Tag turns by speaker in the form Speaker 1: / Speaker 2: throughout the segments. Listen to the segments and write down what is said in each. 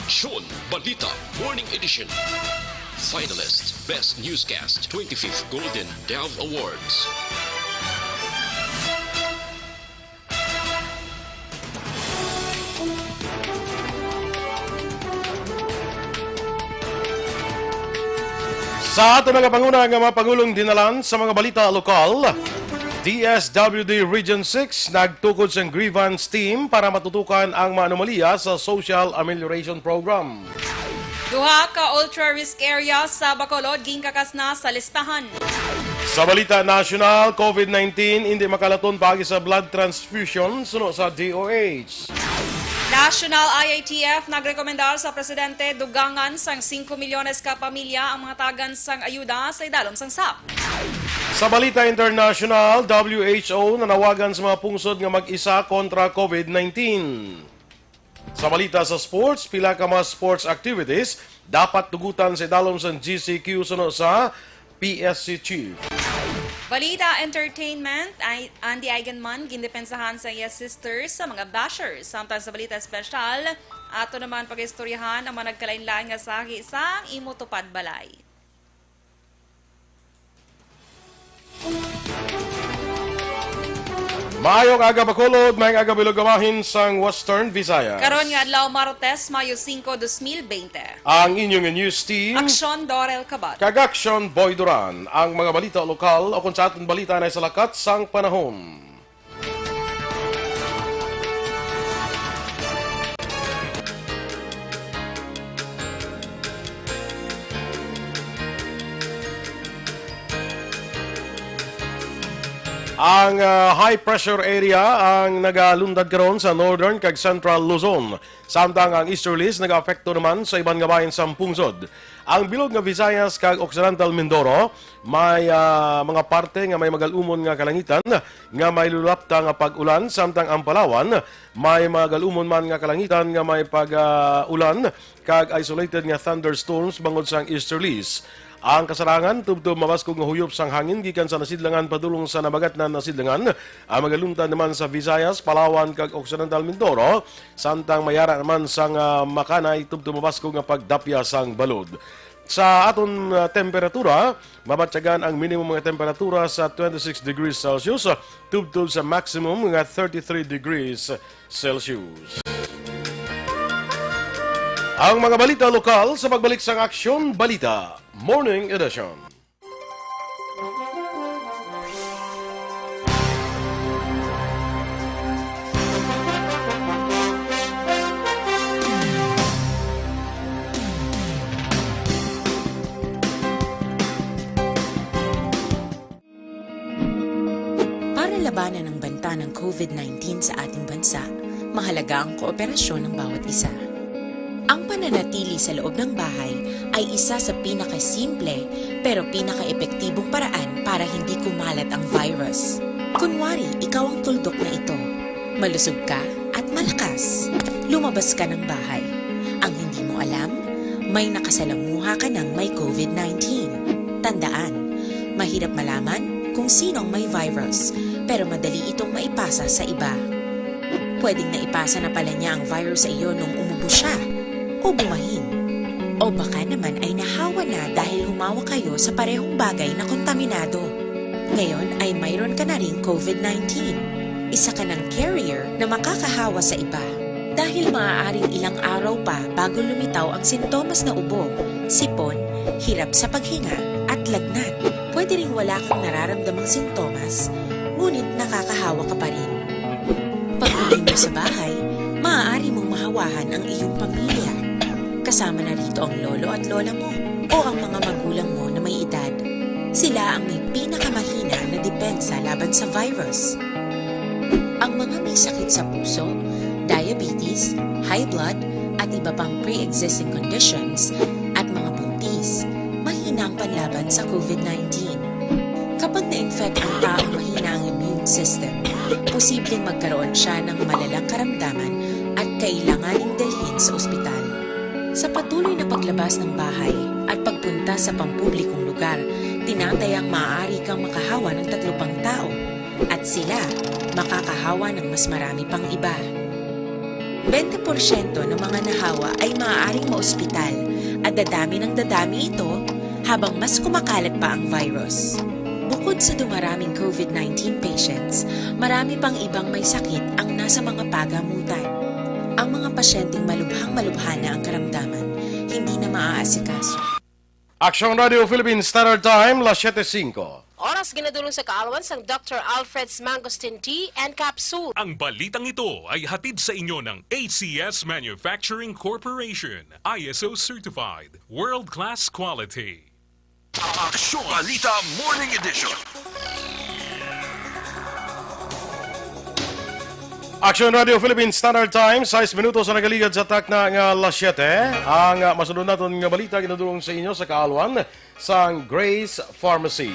Speaker 1: Aksyon, Balita, Morning Edition. Finalist, Best Newscast, 25th Golden Dove Awards.
Speaker 2: Sa ato nga panguna nga mga pangulong dinalan sa mga balita lokal, DSWD Region 6 nagtukod sa grievance team para matutukan ang mga anomalya sa Social Amelioration Program.
Speaker 3: Duha ka ultra-risk area sa Bacolod ginkakas na sa listahan.
Speaker 2: Sa balita national, COVID-19 hindi makalaton pagi sa blood transfusion suno sa DOH.
Speaker 3: National IATF nagrekomendar sa presidente dugangan sang 5 milyones ka pamilya ang mga tagan sang ayuda sa idalom sang SAP.
Speaker 2: Sa balita international, WHO nanawagan sa mga pungsod nga mag-isa kontra COVID-19. Sa balita sa sports, pila ka mga sports activities dapat tugutan sa idalom sang GCQ sunod sa PSC Chief.
Speaker 3: Balita Entertainment, Andy Eigenman, gindepensahan sa Yes Sisters sa mga bashers. Samtang sa Balita Special, ato naman pag-istoryahan ang mga nagkalain-lain nga sahi sa imo tupad balay.
Speaker 2: Maayong aga Bacolod, mayong aga Bilogamahin sang Western Visayas.
Speaker 3: Karon nga adlaw Martes, Mayo 5, 2020.
Speaker 2: Ang inyong news team,
Speaker 3: Aksyon Dorel Cabatu.
Speaker 2: kag Aksyon Duran, ang mga balita lokal o kung sa aton balita na sa lakat sang panahon. Ang high pressure area ang nagalundad karon sa northern kag central Luzon. Samtang ang easterlies nag-apekto naman sa ibang nga bahin sa pungsod. Ang bilog nga Visayas kag Occidental Mindoro may mga parte nga may magalumon nga kalangitan nga may lulapta nga pag-ulan, samtang ang Palawan may magalumon man nga kalangitan nga may pag-ulan kag isolated nga thunderstorms bangod sang easterlies. Ang kasarangan tubtob mabaskog nga huyop sang hangin gikan sa nasidlangan padulong sa nabagat na nasidlangan. Ang magalungtad naman sa Visayas, Palawan kag Occidental Mindoro, samtang mayara naman sang Makanay tubtob mabaskog nga pagdapya sang balod. Sa aton temperatura, mabatyagan ang minimum nga temperatura sa 26 degrees Celsius, tubtob sa maximum nga 33 degrees Celsius. Ang mga balita lokal sa pagbalik sang Aksyon Balita Morning Edition.
Speaker 4: Para labanan ang banta ng COVID-19 sa ating bansa, mahalaga ang kooperasyon ng bawat isa. Ang pananatili sa loob ng bahay ay isa sa pinakasimple pero pinaka-epektibong paraan para hindi kumalat ang virus. Kunwari, ikaw ang tuldok na ito. Malusog ka at malakas. Lumabas ka ng bahay. Ang hindi mo alam, may nakasalamuha ka ng may COVID-19. Tandaan, mahirap malaman kung sino ang may virus, pero madali itong maipasa sa iba. Pwedeng naipasa na pala niya ang virus sa iyo nung umubo siya o bumahin. O baka naman ay nahawa na dahil humawa kayo sa parehong bagay na kontaminado. Ngayon ay mayroon ka na ring COVID-19. Isa ka ng carrier na makakahawa sa iba. Dahil maaaring ilang araw pa bago lumitaw ang sintomas na ubo, sipon, hirap sa paghinga at lagnat. Pwede ring wala kang nararamdamang sintomas, ngunit nakakahawa ka pa rin. Pag-uwi mo sa bahay, maaari mong mahawahan ang iyong pamilya. Kasama na rito ang lolo at lola mo o ang mga magulang mo na may edad. Sila ang may pinakamahina na depensa laban sa virus. Ang mga may sakit sa puso, diabetes, high blood, at iba pang pre-existing conditions at mga buntis, mahina ang panlaban sa COVID-19. Kapag na-infect ang taong mahina ang immune system, posibleng magkaroon siya ng malalang karamdaman at kailanganing dalhin sa ospital. Sa patuloy na paglabas ng bahay at pagpunta sa pampublikong lugar, tinatayang maaari kang makahawa ng 3 pang tao at sila makakahawa ng mas marami pang iba. 20% ng mga nahawa ay maaaring maospital at dadami ng dadami ito habang mas kumakalat pa ang virus. Bukod sa dumaraming COVID-19 patients, marami pang ibang may sakit ang nasa mga pagamutan. Ang mga pasyenteng malubhang-malubha na ang karamdaman, hindi na maaasikaso.
Speaker 2: Aksyon Radio Philippines Standard Time, las 7:05.
Speaker 5: Oras ginadulong sa kaalawan sang Dr. Alfred's Mangosteen Tea and Capsule.
Speaker 6: Ang balitang ito ay hatid sa inyo ng ACS Manufacturing Corporation, ISO Certified, World-Class Quality.
Speaker 7: Aksyon Balita Morning Edition.
Speaker 2: Aksyon Radio Philippines Standard Time, 6 minutos na nagaligad sa tak na nga las 7. Ang masunod natin nga balita ginadulong sa inyo sa kaalwan sa Grace Pharmacy.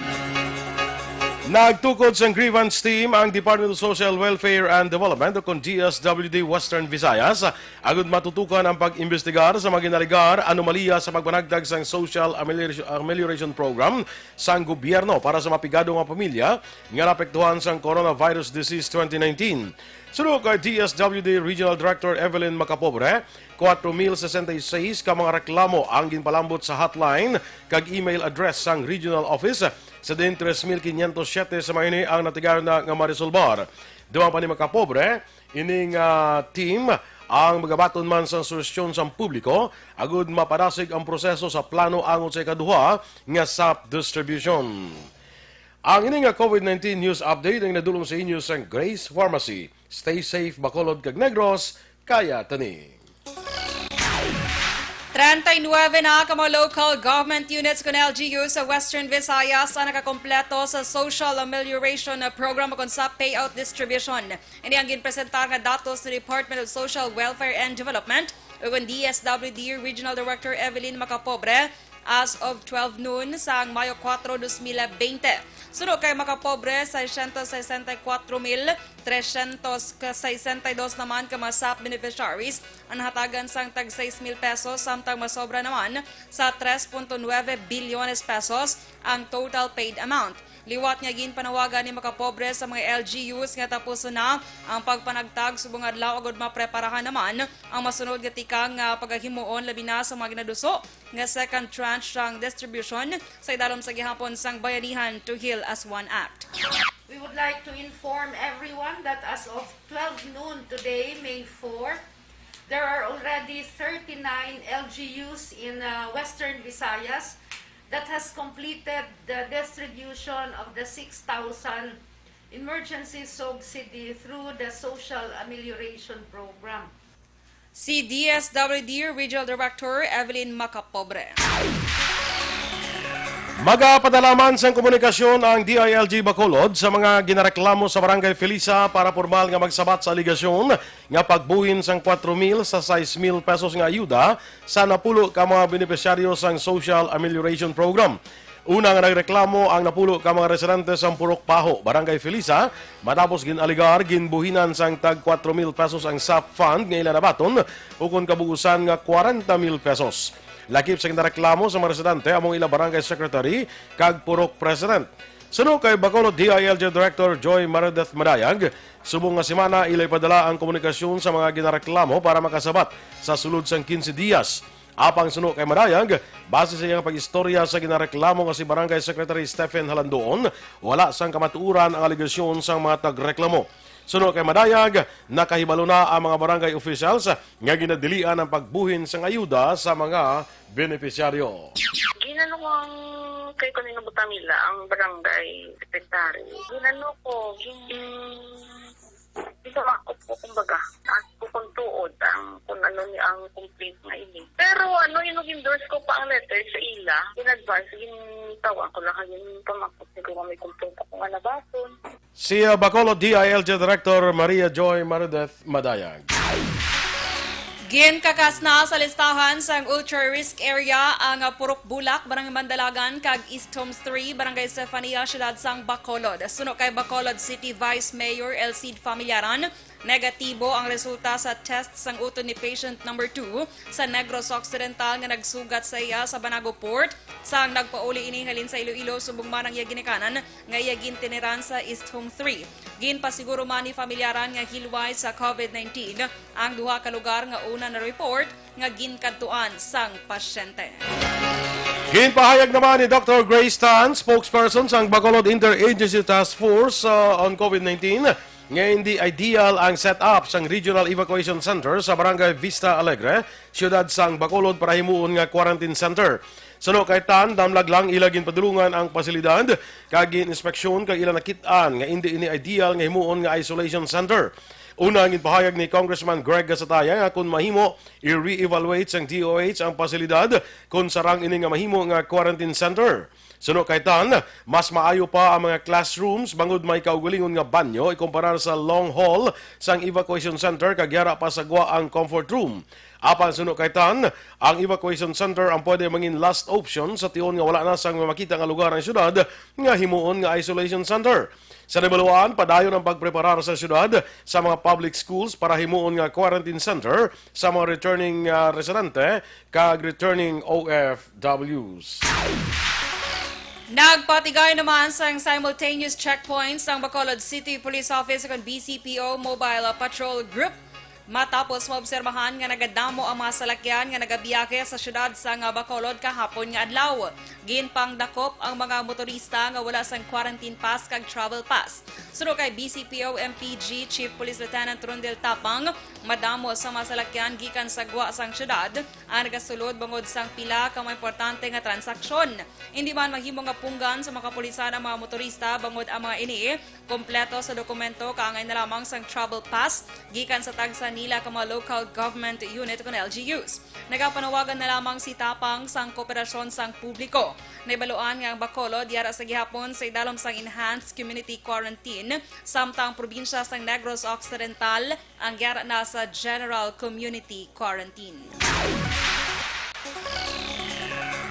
Speaker 2: Nagtukod sa grievance team ang Department of Social Welfare and Development o kung DSWD Western Visayas agud matutukan ang pag-imbestigar sa mga ginaligar anomalya sa pagbanagdag sa Social Amelioration Program sa gobyerno para sa mapigado nga pamilya nga napektuhan sa Coronavirus Disease 2019. Sunod kay DSWD Regional Director Evelyn Macapobre, 4,066 ka mga reklamo ang ginpalambot sa hotline kag email address sang regional office sa din 3,507 sa mayuni ang natigar na nga marisolbar. Duman pa ni Macapobre, ining team ang magabaton man sa solusyon sa publiko agud mapadasig ang proseso sa plano angon sa ikaduha nga SAP distribution. Ang ining COVID-19 news update ang nadulong sa inyo sa Grace Pharmacy. Stay safe, Bacolod kag Negros, kaya tani.
Speaker 3: 39 na ka mga local government units con LGU sa Western Visayas ang nakakompleto sa Social Amelioration Program o sa payout distribution. Ini ang ginpresentar nga datos ng Department of Social Welfare and Development o DSWD Regional Director Evelyn Macapobre as of 12 noon sa Mayo 4, 2020. Sunod kay Macapobre, 664,362 naman ka mga SAP beneficiaries ang hatagan sang tag 6,000 pesos samtang masobra naman sa 3.9 bilyones pesos ang total paid amount. Liwat nga ginpanawagan ni Macapobre sa mga LGUs nga tapos na ang pagpanagtag subong adlaw agud mapreparahan naman ang masunod nga tikang paghimuon labi na sa mga ginaduso nga second tranche sang distribution sa idalom sa gihapon sang Bayanihan to Heal as One Act.
Speaker 8: We would like to inform everyone that as of 12 noon today, May 4, there are already 39 LGUs in Western Visayas that has completed the distribution of the 6,000 emergency subsidy through the Social Amelioration Program.
Speaker 3: Si DSWD Regional Director Evelyn Macapobre.
Speaker 2: Magapadalaman sa komunikasyon ang DILG Bacolod sa mga ginareklamo sa Barangay Felisa para formal nga magsabat sa aligasyon nga pagbuhin sang 4,000 sa 6,000 pesos nga ayuda sa napulo ka mga benepisyaryo sang Social Amelioration Program. Una nga nagreklamo ang napulo ka mga residente sang Purok Paho, Barangay Felisa, matapos ginaligar ginbuhinan sang tag 4,000 pesos ang SAP fund nga ilanabaton ukon kabugusan nga 40,000 pesos. Lakip sa ginareklamo sa mga residente among ila barangay secretary kag Purok President. Sunod kay Bacolod DILG Director Joy Marideth Madayag, subong nga semana ilay padala ang komunikasyon sa mga ginareklamo para makasabat sa sulod sang 15 diyas. Apang sunod kay Madayag, base sa iyang pag-istorya sa ginareklamo nga si Barangay Secretary Stephen Halandoon, wala sang kamatuuran ang aligasyon sang mga tagreklamo. Sunod kay Madayag, nakahibalo na ang mga barangay officials nga ginadilian ang pagbuhin sang ayuda sa mga benepisyaryo.
Speaker 9: Ginano ko ang kay kanino butamila ang barangay secretary. Ginano ko, isa ako po kumbaga, at po kung tuod ang kung ano ni ang complete na ini. Pero endorse ko pa ang letter sa ila, in-advance, gintawan ko lang yung pamakot siguro may kumpunta ko nga nabason.
Speaker 2: Si Bacolod DILG Director Maria Joy Marideth Madayag.
Speaker 3: Ginkakas na sa listahan sa ultra-risk area ang Purok Bulak, Barangay Mandalagan, kag East Homes 3, Barangay Stefania, Siyudad sang Bacolod. Sunod kay Bacolod City Vice Mayor Elcid Familiaran, negatibo ang resulta sa test sang uton ni patient number 2 sa Negros Occidental nga nagsugat sa iya sa Banago Port Sang nagpauli ini halin sa Iloilo subong man ang ginikanan nga iya gintiniran sa East Home 3. Ginpasiguro man ni familyaran nga hilway sa COVID-19 ang duha ka lugar nga una na report nga ginkadtuan sang pasyente.
Speaker 2: Ginpahayag naman ni Dr. Grace Tan, spokesperson sa Bacolod Interagency Task Force on COVID-19, nga hindi ideal ang setup sang Regional Evacuation Center sa Barangay Vista Alegre, siyudad sang Bacolod para himuon nga quarantine center. Suno kay Tan, damlag lang ilagin padulungan ang pasilidad, kag inspeksyon kag ila nakitaan nga hindi ini ideal nga himuon nga isolation center. Una ang ipahayag ni Congressman Greg Gasataya nga kung mahimo i-re-evaluate sang DOH ang pasilidad kung sarang ini nga mahimo nga quarantine center. Suno kay Tan, mas maayo pa ang mga classrooms bangod may kaugalingon nga banyo ikumparar sa long hall sang evacuation center kag yara pa sagwa ang comfort room. Apan suno kay Tan, ang evacuation center ang pwede mangin last option sa tion nga wala na sang makita nga lugar ng syudad nga himuon nga isolation center. Sa Nibaluan, padayon ang pagpreparar sa syudad sa mga public schools para himuon nga quarantine center sa mga returning residente kag returning OFWs.
Speaker 3: Nagpatigay naman sa simultaneous checkpoints ng Bacolod City Police Office at BCPO Mobile Patrol Group matapos maobserbahan nga nagadamo ang mga salakyan nga nagabiyake sa syudad sa Bacolod kahapon nga adlaw. Ginpang dakop ang mga motorista nga wala sang quarantine pass kag travel pass. Suno kay BCPO MPG Chief Police Lieutenant Rondel Tapang, madamo sa mga salakyan gikan sa gwa sang syudad ang nagasulod bangod sang pila ka mga importante nga transaksyon. Hindi man mahimo nga punggan sa mga kapulisan ang mga motorista bangod ang mga ini kompleto sa dokumento kaangay na lamang sang travel pass gikan sa tagsa nila ka mga local government unit kon LGUs. Nagapanawagan na lamang si Tapang sang kooperasyon sang publiko. Naibaluan nga ang Bacolod yara sa gihapon sa idalom sang enhanced community quarantine samtang probinsya sang Negros Occidental ang yara na sa general community quarantine.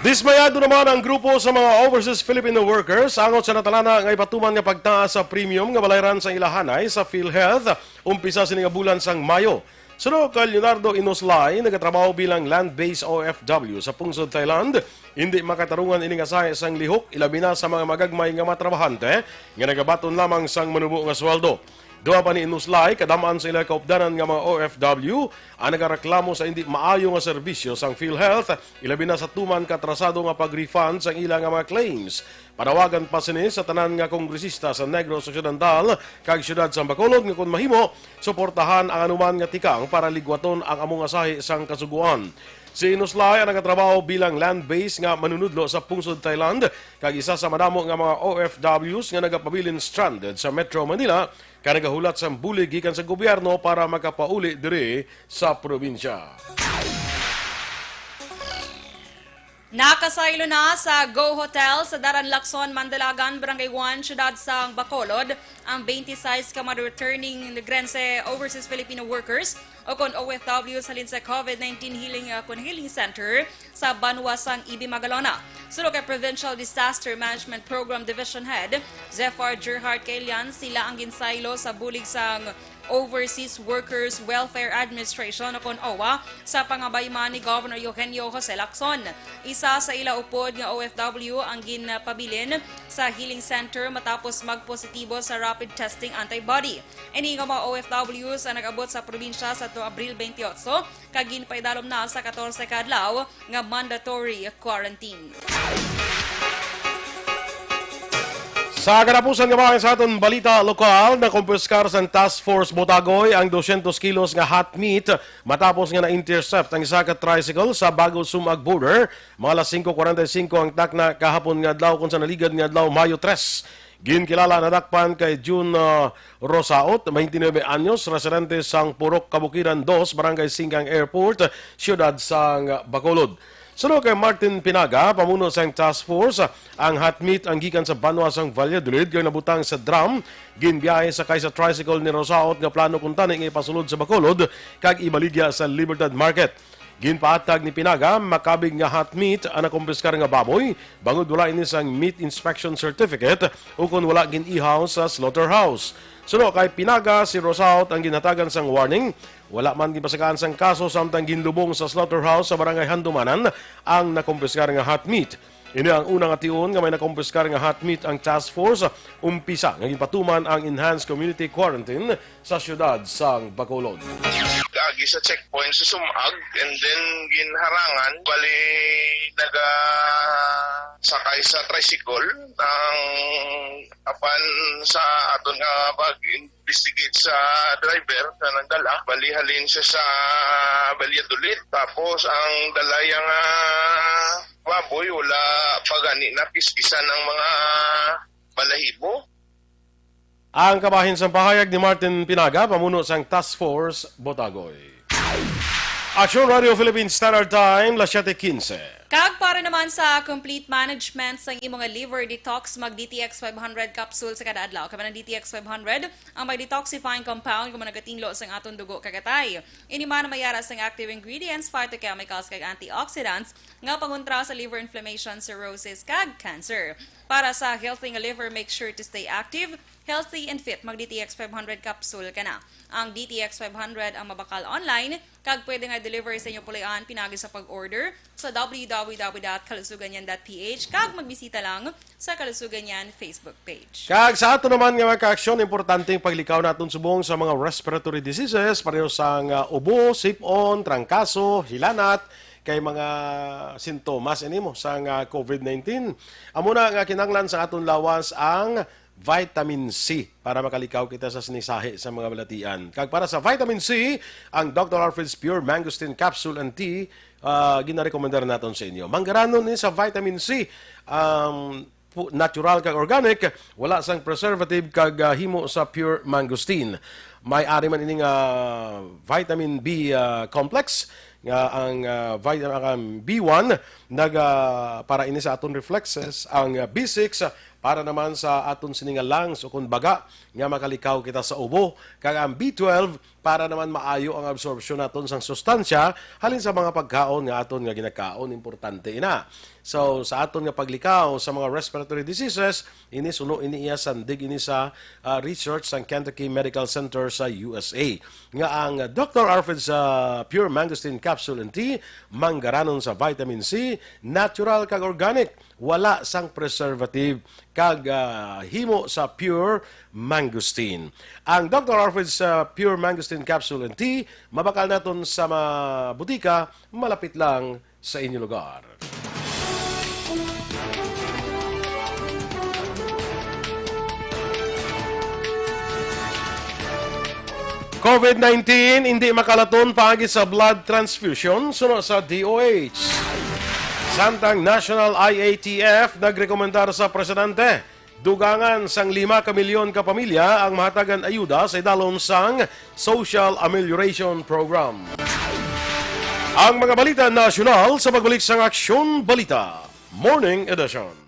Speaker 2: Dismayado naman ang grupo sa mga overseas Filipino workers angot sa natalana nga ipatuman nga pagtaas sa premium nga balayran sa ilahanay sa PhilHealth umpisa sini nga bulan sang Mayo. Suno kay Leonardo Inoslay, nagatrabaho bilang land-based OFW sa pungsod Thailand, hindi makatarungan ini nga sahe sang lihok ilabi na sa mga magagmay nga matrabahante nga nagabaton lamang sang manubo nga sweldo. Doa pa ni Inuslay, kadamaan sa ilang kaupdanan nga mga OFW, ang nagareklamo sa hindi maayo nga serbisyo sang PhilHealth, ilabi na sa tuman katrasado nga pag-refund sa ilang nga mga claims. Panawagan pa sini sa tanan nga kongresista sa Negros Occidental, kag syudad sa Bacolod nga kung mahimo, suportahan ang anuman nga tikang para ligwaton ang among asahi sang kasuguan. Si Inuslay ang nagatrabaho bilang land-based nga manunudlo sa pungsod Thailand, kag isa sa madamo nga mga OFWs nga nagapabilin stranded sa Metro Manila, kaya nagahulat sa bulig gikan sa gobyerno para makapauli diri sa probinsya.
Speaker 3: Nakasaylo na sa Go Hotel sa Daran Lacson, Mandalagan, Barangay 1, Syudad sa Bacolod, ang 26 ka returning Grense Overseas Filipino Workers o kon OFW sa sa COVID-19 Healing Center sa Banwasang Ibi Magalona. Sulo kay Provincial Disaster Management Program Division Head, Zephyr Gerhard Kailian, sila ang ginsaylo sa bulig sang Overseas Workers Welfare Administration o kon OWA sa pangabayman ni Governor Eugenio Jose Lacson. Isa sa ila upod nga OFW ang ginpabilin sa healing center matapos magpositibo sa rapid testing antibody. Ini nga mga OFWs ang nag-abot sa probinsya sa Abril 28 kag ginpaidalom na sa 14 ka adlaw nga mandatory quarantine.
Speaker 2: Sa kanapusan nga mga sa aton balita lokal, na kumpiskar sa Task Force Botagoy ang 200 kilos nga hot meat matapos nga na-intercept ang isa ka tricycle sa Bago Sumag border. Mga alas 5:45 ang takna kahapon nga adlaw kung sa naligad nga adlaw Mayo 3. Ginkilala na dakpan kay June Rosaot, 29 anyos, residente sang Purok Kabukiran 2, Barangay Singgang Airport, siyudad sang Bacolod. Sunod kay Martin Pinaga, pamuno sa task force, ang hot meat ang gikan sa Banwasang Valladolid kay nabutang sa drum, ginbiyahe sa kaysa tricycle ni Rosaot nga plano kung tani nga ipasulod sa Bacolod kag ibaligya sa Libertad Market. Ginpaatag ni Pinaga, makabig nga hot meat ang nakumpiskar nga baboy, bangod wala ini sang meat inspection certificate o kung wala ginihaw sa slaughterhouse. Suno kay Pinaga, si Rosaot ang ginhatagan sang warning. Wala man gipasakaan sang kaso samtang ginlubong sa slaughterhouse sa barangay Handumanan ang nakumpiskar nga hot meat. Ini ang unang ation nga may nakumpiskar nga hot meat ang task force. Umpisa nga ginpatuman ang enhanced community quarantine sa syudad sang Bacolod.
Speaker 10: Agi sa checkpoint sa Sumag and then ginharangan bali naga sakay sa tricycle ang apan sa aton nga pag-investigate sa driver na nagdala bali halin siya sa Valladolid tapos ang dalayang baboy wala pagani na piskisan ng mga balahibo.
Speaker 2: Ang kabahin sa pahayag ni Martin Pinaga, pamuno sang Task Force Botagoy. Aksyon Radio Philippines Standard Time, 7:15.
Speaker 3: Kag para naman sa complete management sa imong liver detox, mag DTX 500 capsule sa kada adlaw. Kaya ng DTX 500 ang may detoxifying compound kung nagatinglo sa atong dugo kagatay. Ini man mayara sa active ingredients, phytochemicals kag antioxidants nga pangontra sa liver inflammation, cirrhosis kag cancer. Para sa healthy nga liver, make sure to stay active, healthy and fit. Mag DTX 500 capsule ka na. Ang DTX 500 ang mabakal online kag pwede nga deliver sa inyo pulian pinagi sa pag-order sa www.kalusuganyan.ph kag magbisita lang sa Kalusuganyan Facebook page.
Speaker 2: Kag sa ato naman nga ka-aksyon, importanteng paglikaw naton subong sa mga respiratory diseases, pareho sang ubo, sipon, trangkaso, hilanat, kay mga sintomas animo sang COVID-19. Amuna nga kinanglan sa aton lawas ang vitamin C para makalikaw kita sa sinisahi sa mga balatian. Kag para sa vitamin C, ang Dr. Alfred's Pure Mangosteen Capsule and Tea ginarekomendar naton sa inyo. Manggaranon ni sa vitamin C, natural kag organic, wala sang preservative kag himo sa pure mangosteen. May ari man ining vitamin B complex nga ang vitamin B1 para ini sa aton reflexes, ang B6 para naman sa aton sininga lungs o kung baga nga makalikaw kita sa ubo, kag ang B12 para naman maayo ang absorption naton sang sustansya halin sa mga pagkaon nga aton nga ginakaon, importante ina. So sa aton nga paglikaw sa mga respiratory diseases, ini suno ini iya sandig ini sa research sang Kentucky Medical Center sa USA. Nga ang Dr. Alfred's Pure Mangosteen Capsule and Tea manggaranon sa vitamin C, natural kag organic, wala sang preservative kag himo sa pure mangosteen. Ang Dr. Alfred's Pure Mangosteen Capsule and Tea mabakal naton sa mga butika malapit lang sa inyong lugar. COVID-19 hindi makalaton paagi sa blood transfusion suno sa DOH. Samtang National IATF nagrekomendar sa presidente, dugangan sang 5 milyon ka pamilya ang mahatagan ayuda sa idalom sang Social Amelioration Program. Ang mga balita nasyonal sa pagbalik sang Aksyon Balita, Morning Edition.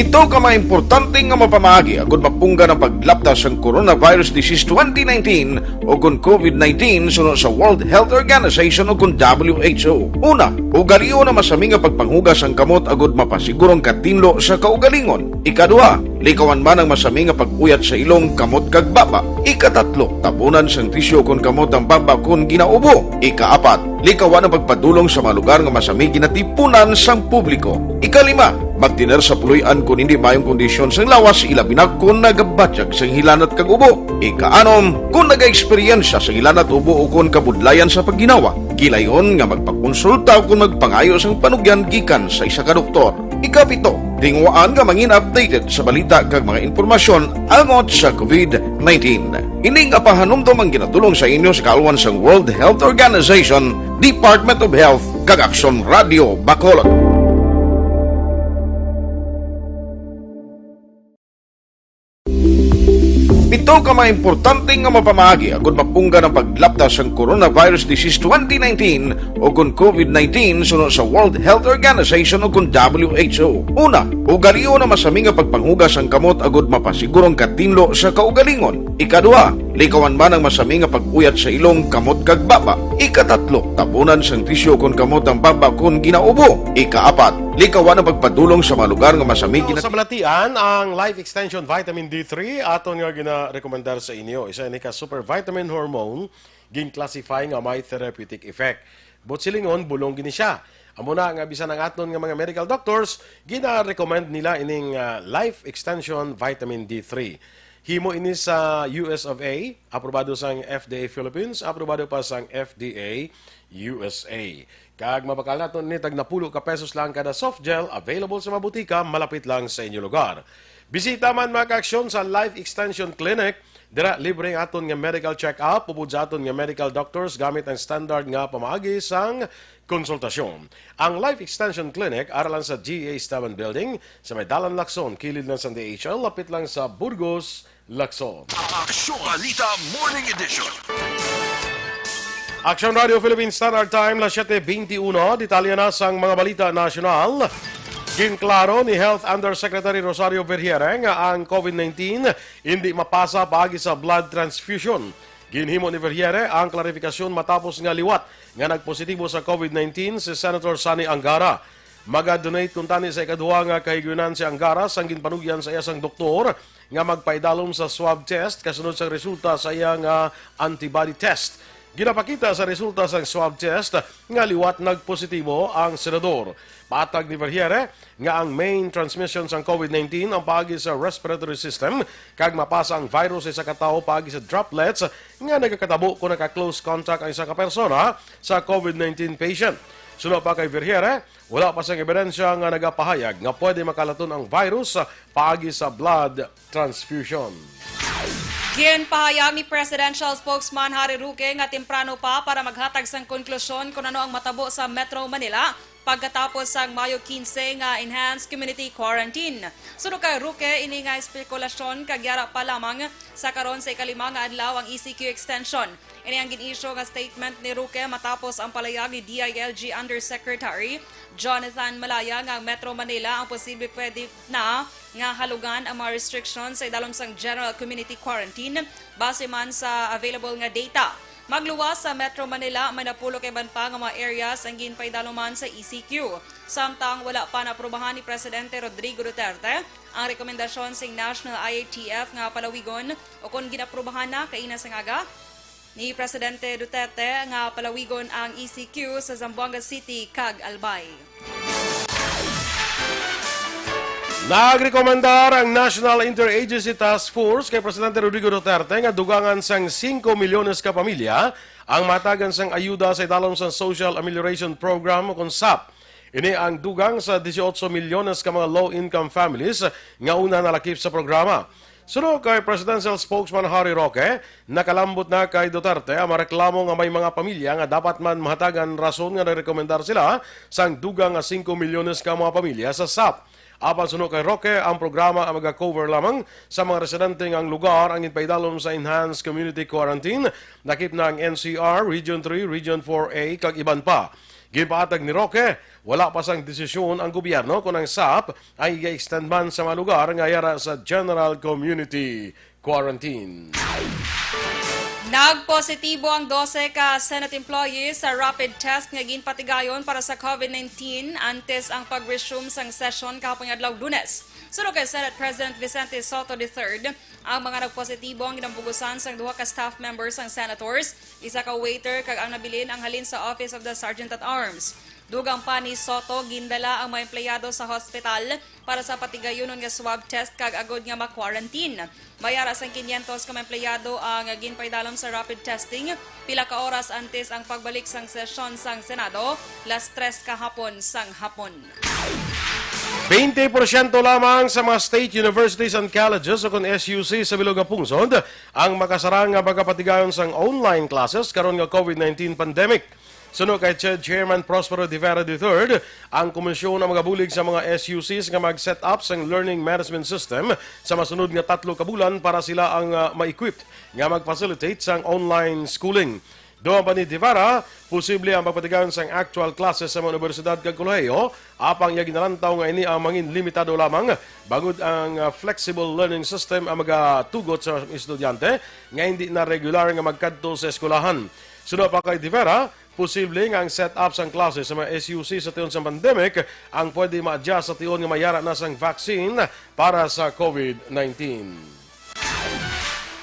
Speaker 11: Ito ka mga importante nga mapamagi agud mapungga ng paglaptas ng Coronavirus Disease 2019 o kung COVID-19 sunod sa World Health Organization o kung WHO. Una, ugaliyo na masami nga pagpanghugas ang kamot agud mapasigurong katinlo sa kaugalingon. Ikadua, likawan man ang masami nga pag-uyat sa ilong kamot kag baba. Ikatatlo, tapunan sang tisyo kung kamot ang baba kung ginaubo. Ikaapat, likawan ang pagpadulong sa mga lugar nga masami ginatipunan sang publiko. Ikalima, magtiner sa puluyan kung hindi mayong kondisyon sang lawas, ilabi na kung nagabatyag sang hilanat kag ubo. Ikaanom, kung nag-eksperyensya sang hilanat ubo o kung kabudlayan sa pagginawa. Gilayon nga magpakonsulta o kung magpangayo sang panugyan gikan sa isa ka doktor. Ikapito, tingwaan nga mangin updated sa balita kag mga impormasyon angot sa COVID-19. Ining apahanumdom ang ginatulong sa inyo sa kaalwan sang World Health Organization, Department of Health kag Aksyon Radio Bacolod. Ito ka mga importante nga mapamagi agud mapungga ng paglaptas ng Coronavirus Disease 2019 o kung COVID-19 sunod sa World Health Organization o kung WHO. Una, ugaliyo na masami nga pagpanghugas ang kamot agud mapasigurong katinlo sa kaugalingon. Ikadua, Likawan man ang masami nga pag-uyat sa ilong kamot kag baba. Ika-3, tabunan sang tisyo kon kamot ang baba kon ginaubo. Ika-4, likawan ang pagpadulong sa mga lugar nga masami
Speaker 2: Sa balatian, ang Life Extension Vitamin D3 aton nga gina-rekomendar sa inyo. Isa ni ka super vitamin hormone gin-classify nga may therapeutic effect. But silingon, bulong gini siya. Amo na nga bisan ang aton nga mga medical doctors, gina-recommend nila ining Life Extension Vitamin D3. Himo ini sa US of A, aprobado sang FDA Philippines, aprobado pa sang FDA USA. Kag mabakal naton ni tag napulo ka pesos lang kada soft gel, available sa mabutika, malapit lang sa inyo lugar. Bisita man mga Aksyon sa Life Extension Clinic. Dira libre ang aton nga medical check-up, pupud sa aton nga medical doctors gamit ang standard nga pamaagi sang konsultasyon. Ang Life Extension Clinic aralan sa GA Estaban Building sa may Dalan Lacson, kilid ng San DHL, lapit lang sa Burgos, Lacson.
Speaker 7: Aksyon Balita Morning Edition.
Speaker 2: Aksyon Radio Philippine Standard Time, las 7:21, detalye na sang mga balita nasyonal. Ginklaro ni Health Undersecretary Rosario Verhiere nga ang COVID-19 hindi mapasa paagi sa blood transfusion. Ginhimo ni Verhiere ang klarifikasyon matapos nga liwat nga nagpositibo sa COVID-19 si Senator Sani Angara. Maga-donate kuntani sa ikaduha nga kahigunan si Angara sang ginpanugyan sa iyang doktor nga magpaidalom sa swab test kasunod sa resulta sa iyang antibody test. Ginapakita sa resulta sa swab test nga liwat nagpositibo ang senador. Patag ni Verhiere nga ang main transmission sa COVID-19 ang paagi sa respiratory system kag mapasa ang virus sa katao paagi sa droplets nga nagakatabo kung naka-close contact ang isa ka persona sa COVID-19 patient. Sunod pa kay Verhiere, wala pa siyang ebidensya nga nagapahayag nga pwede makalaton ang virus paagi sa blood transfusion.
Speaker 3: Ginpahayag ni Presidential Spokesman Harry Roque nga temprano pa para maghatag sang konklusyon kung ano ang matabo sa Metro Manila pagkatapos sang Mayo 15 nga enhanced community quarantine. Sunod kay Roque, ini nga espekulasyon kagyara pa lamang sa karon sa ikalima nga adlaw ang ECQ extension. Ini ang gin-issue nga statement ni Roque matapos ang palayag ni DILG Undersecretary Jonathan Malaya nga ang Metro Manila ang posible pwede na nga halugan ang mga restrictions sa idalom sang general community quarantine base man sa available nga data. Magluwas sa Metro Manila, may napulo kay banpa nga mga areas ang ginpaidaloman sa ECQ. Samtang wala pa naprobahan ni Presidente Rodrigo Duterte ang rekomendasyon sa National IATF nga palawigon o kung ginaprobahan na kaina sa ngaga ni Presidente Duterte nga palawigon ang ECQ sa Zamboanga City kag Albay.
Speaker 2: Nagrekomendar ang National Interagency Task Force kay Presidente Rodrigo Duterte nga dugangan sang 5 milyones ka pamilya ang matagan sang ayuda sa idalom sa Social Amelioration Program o SAP. Ini ang dugang sa 18 milyones ka mga low-income families nga una nalakip sa programa. Sunod kay Presidential Spokesman Harry Roque, nakalambot na kay Duterte ang mareklamo nga may mga pamilya nga dapat man mahatagan rason nga narekomendar sila sang dugang nga 5 milyones ka mga pamilya sa SAP. Apan sunod kay Roque, ang programa ang mag-cover lamang sa mga residente ng lugar ang inpaidalom sa Enhanced Community Quarantine, nakip na ang NCR, Region 3, Region 4A, kag iban pa. Gipaatag ni Roque, wala pa sang desisyon ang gobyerno kung ang SAP ay i-extend man sa mga lugar nga yara sa General Community Quarantine.
Speaker 3: Nagpositibo ang 12 ka Senate employees sa rapid test nga ginpatigayon para sa COVID-19 antes ang pag-resume sang session kahapon adlaw Lunes. Sunod kay Senate President Vicente Soto III, ang mga nagpositibo ang ginampugusan sang duha ka staff members sang senators, isa ka waiter kag ang nabilin ang halin sa Office of the Sergeant at Arms. Dugang pa ni Soto, gindala ang mga empleyado sa hospital para sa patigayonon nga swab test kag agod nga ma-quarantine. Mayara sang 500 ka mga empleyado ang ginpaidalom sa rapid testing, pila ka oras antes ang pagbalik sang sesyon sang Senado, las 3 kahapon sang hapon.
Speaker 2: 20% lamang sa mga state universities and colleges o kung SUC sa bilog nga pungsod ang makasarang nga magkapatigayon sang online classes karon nga COVID-19 pandemic. Sunod kay Chairman Prospero de Vera III, ang komisyon ang mga bulig sa mga SUCs nga mag-set up sang learning management system sa masunod nga 3 ka bulan para sila ang ma-equipped nga mag-facilitate sang online schooling. Doon pa ni Tivara, posible ang pagpatigan sa actual classes sa mga universidad kag kolehiyo, apang yung ginalantaw nga ini ang mangin limitado lamang, bangod ang flexible learning system ang magatugot sa estudyante, nga hindi na regular nga magkadto sa eskulahan. Sunod pa kay Tivara, posible nga ang set-up sang classes sa mga SUC sa tiyon sa pandemic, ang pwede ma-adjust sa tiyon nga mayara na sang vaccine para sa COVID-19.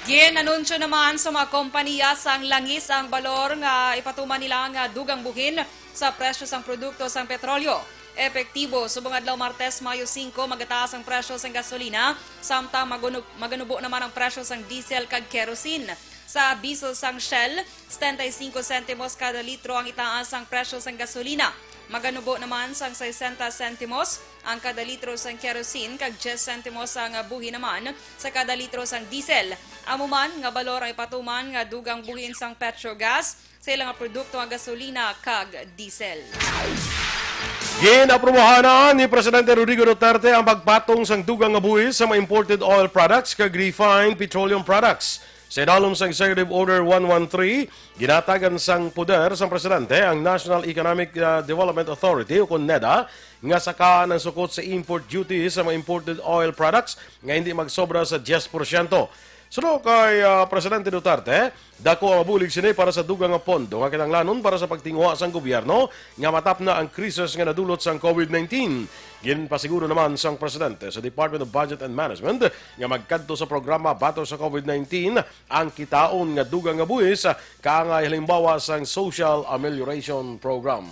Speaker 3: Ginanunsyo naman sa mga kompanya sang langis ang balor nga ipatuman nila nga dugang buhin sa presyo sang produkto sang petrolyo. Epektibo subong adlaw Martes, Mayo 5 magataas ang presyo sang gasolina, samtang maganubo naman ang presyo sang diesel kag kerosene. Sa diesel sang Shell, 75 sentimos kada litro ang itaas ang presyo sang gasolina. Maganubo naman sang 60 sentimos ang kada litro sang kerosene kag 10 sentimos ang buhi naman sa kada litro sang diesel. Amuman nga balor ay patuman nga dugang buhin sang petrogas sa ilang produkto nga gasolina kag diesel.
Speaker 2: Ginapromohan ni Presidente Rodrigo Duterte ang pagpatong sang dugang nga buhis sa mga imported oil products kag refined petroleum products. Sa idalom sa Executive Order 113, ginatagan sang poder sang Presidente ang National Economic Development Authority o NEDA nga saka ng sukot sa import duty sa mga imported oil products nga hindi magsobra sa 10%. Sunod kay Presidente Duterte, dako ang mabulig sini para sa dugang nga pondo nga kinahanglanon para sa pagtinguha sang gobyerno nga matap na ang krisis nga nadulot sang COVID-19. Ginpasiguro naman sang Presidente sa Department of Budget and Management nga magkadto sa programa bato sa COVID-19 ang kitaon nga dugang nga buhis kaangay halimbawa sang Social Amelioration Program.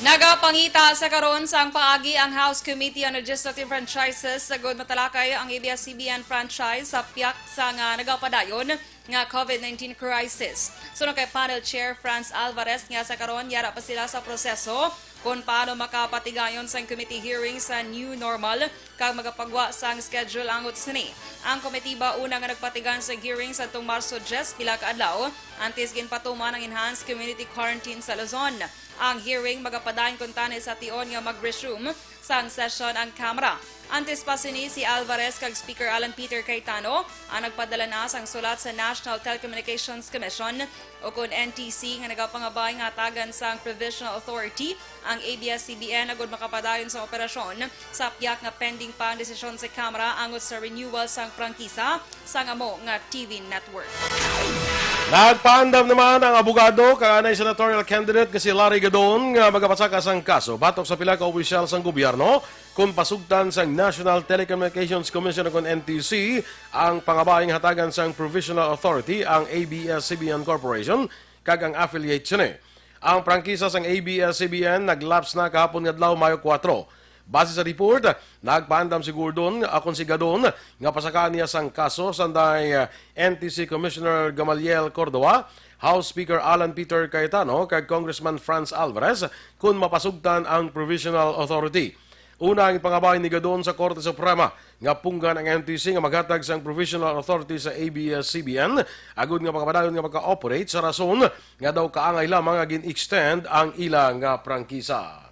Speaker 3: Nagapangita sa karon sang paagi ang House Committee on Legislative Franchises sagod matalakay ang ABS-CBN franchise sa piyak sa nga nagapadayon nga COVID-19 crisis. Sunod kay panel chair Franz Alvarez nga sa karon yara pa sila sa proseso kung paano makapatigayon sa committee hearing sa new normal kag magapagwa sang schedule angot sini. Ang committee ba una nga nagpatigan sa hearing sa itong Marso 10 pila ka adlaw antes ginpatuman ang enhanced community quarantine sa Luzon. Ang hearing magapadayon kung tani sa tion nga mag-resume sang session ang Kamara. Antes pa sini si Alvarez kag Speaker Alan Peter Cayetano ang nagpadala na sang sulat sa National Telecommunications Commission o kung NTC nga nagapangabay nga tagan sang Provisional Authority ang ABS-CBN agud makapadayon sa operasyon sa piyak nga pending pa ang desisyon sa Kamara angot sa renewal sang prangkisa sang amo nga TV network.
Speaker 2: Nagpaandam naman ang abogado kaanay senatorial candidate nga si Larry Gadon nga magapasaka sang kaso batok sa pila ka opisyal sang gobyerno kung pasugtan sang National Telecommunications Commission o NTC ang pangabaing hatagan sang Provisional Authority ang ABS-CBN Corporation kag ang affiliate sini. Ang prangkisa sang ABS-CBN naglaps na kahapon nga adlaw Mayo 4. Base sa report, nagpaandam si Gordon akong si Gadon nga pasakaan niya sang kaso sanday NTC Commissioner Gamaliel Cordova, House Speaker Alan Peter Cayetano kag Congressman Franz Alvarez kung mapasugtan ang Provisional Authority. Una ang pangabay ni Gadon sa Korte Suprema nga punggan ang NTC nga maghatag sang Provisional Authority sa ABS-CBN agud nga pagpadayon nga magka-operate sa rason nga daw kaangay lamang nga gin-extend ang ilang nga prangkisa.